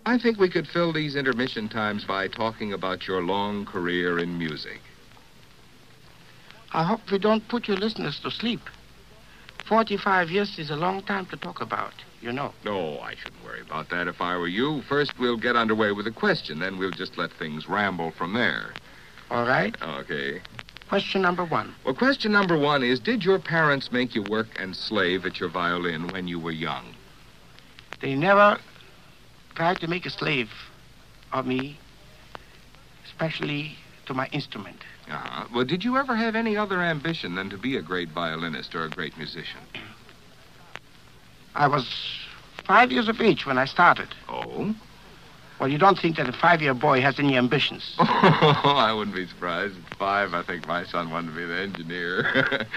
I think we could fill these intermission times by talking about your long career in music. I hope we don't put your listeners to sleep. 45 years is a long time to talk about, you know. No, I shouldn't worry about that if I were you. First, we'll get underway with a question, then we'll just let things ramble from there. All right. Okay. Question number 1. Well, question number 1 is, did your parents make you work and slave at your violin when you were young? They never tried to make a slave of me, especially to my instrument. Uh-huh. Well, did you ever have any other ambition than to be a great violinist or a great musician? I was 5 years of age when I started. Oh? Well, you don't think that a 5-year boy has any ambitions? I wouldn't be surprised. At 5, I think my son wanted to be the engineer.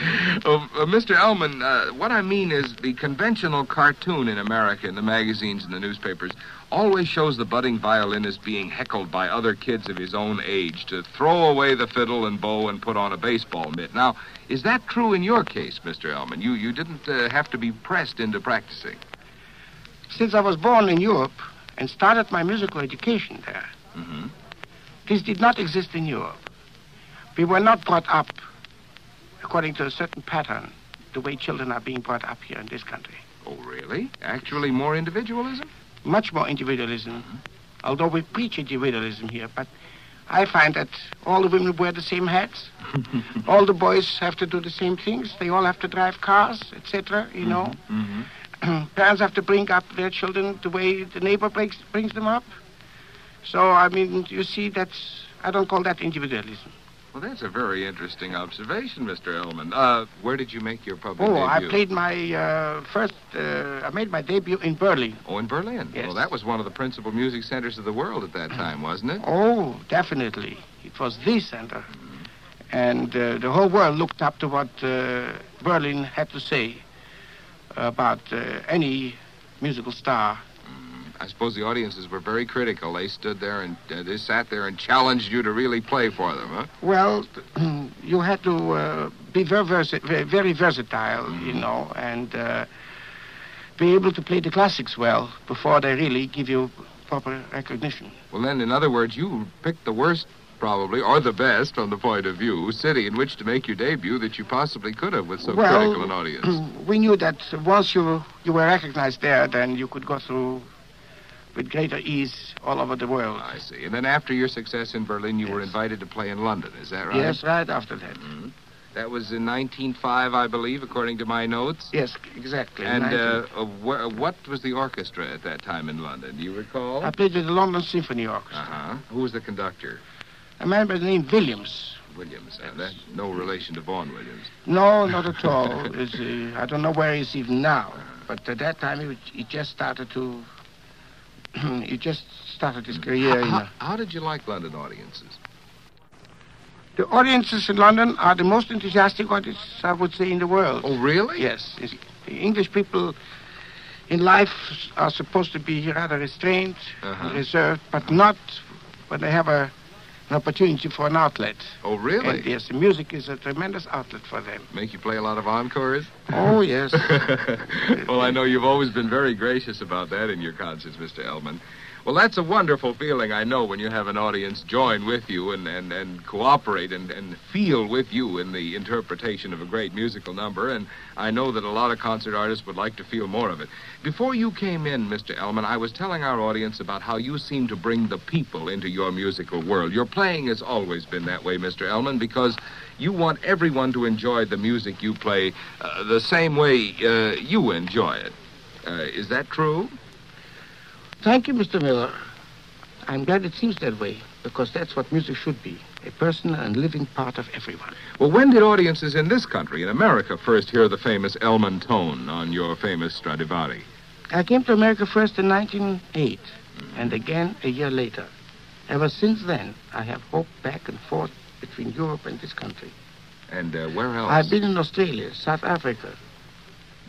Mr. Elman, what I mean is the conventional cartoon in America, in the magazines and the newspapers, always shows the budding violinist being heckled by other kids of his own age to throw away the fiddle and bow and put on a baseball mitt. Now, is that true in your case, Mr. Elman? You didn't have to be pressed into practicing. Since I was born in Europe and started my musical education there, this did not exist in Europe. We were not brought up according to a certain pattern, the way children are being brought up here in this country. Oh, really? Actually more individualism? Much more individualism, although we preach individualism here, but I find that all the women wear the same hats. All the boys have to do the same things. They all have to drive cars, etc., you know. Parents have to bring up their children the way the neighbor brings them up. So, I mean, you see, I don't call that individualism. Well, that's a very interesting observation, Mr. Elman. Where did you make your public debut? I played my I made my debut in Berlin. Oh, in Berlin? Yes. Well, that was one of the principal music centers of the world at that time, wasn't it? Oh, definitely. It was the center. And the whole world looked up to what Berlin had to say about any musical star. I suppose the audiences were very critical. They stood there and they sat there and challenged you to really play for them, huh? Well, you had to be very versatile, you know, and be able to play the classics well before they really give you proper recognition. Well, then, in other words, you picked the worst, probably, or the best, from the point of view, city in which to make your debut that you possibly could have with so critical an audience. We knew that once you were recognized there, then you could go through with greater ease all over the world. I see. And then after your success in Berlin, you were invited to play in London, is that right? Yes, right after that. That was in 1905, I believe, according to my notes? Yes, exactly. And what was the orchestra at that time in London? Do you recall? I played with the London Symphony Orchestra. Uh-huh. Who was the conductor? A man by the name Williams. Williams. That's no relation to Vaughan Williams. No, not at all. I don't know where he is even now. But at that time, he just started to... he just started his career. How did you like London audiences? The audiences in London are the most enthusiastic audiences, I would say, in the world. Oh, really? Yes. The English people in life are supposed to be rather restrained, reserved, but not when they have an opportunity for an outlet. Oh, really? And yes, the music is a tremendous outlet for them. Make you play a lot of encores? Oh, yes. Well, I know you've always been very gracious about that in your concerts, Mr. Elman. Well, that's a wonderful feeling, I know, when you have an audience join with you and cooperate and feel with you in the interpretation of a great musical number, and I know that a lot of concert artists would like to feel more of it. Before you came in, Mr. Elman, I was telling our audience about how you seem to bring the people into your musical world. Your playing has always been that way, Mr. Elman, because you want everyone to enjoy the music you play the same way you enjoy it. Is that true? Thank you, Mr. Miller. I'm glad it seems that way, because that's what music should be, a personal and living part of everyone. Well, when did audiences in this country, in America, first hear the famous Elman tone on your famous Stradivari? I came to America first in 1908, and again a year later. Ever since then, I have hopped back and forth between Europe and this country. And where else? I've been in Australia, South Africa,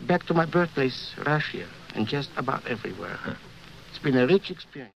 back to my birthplace, Russia, and just about everywhere. It's been a rich experience.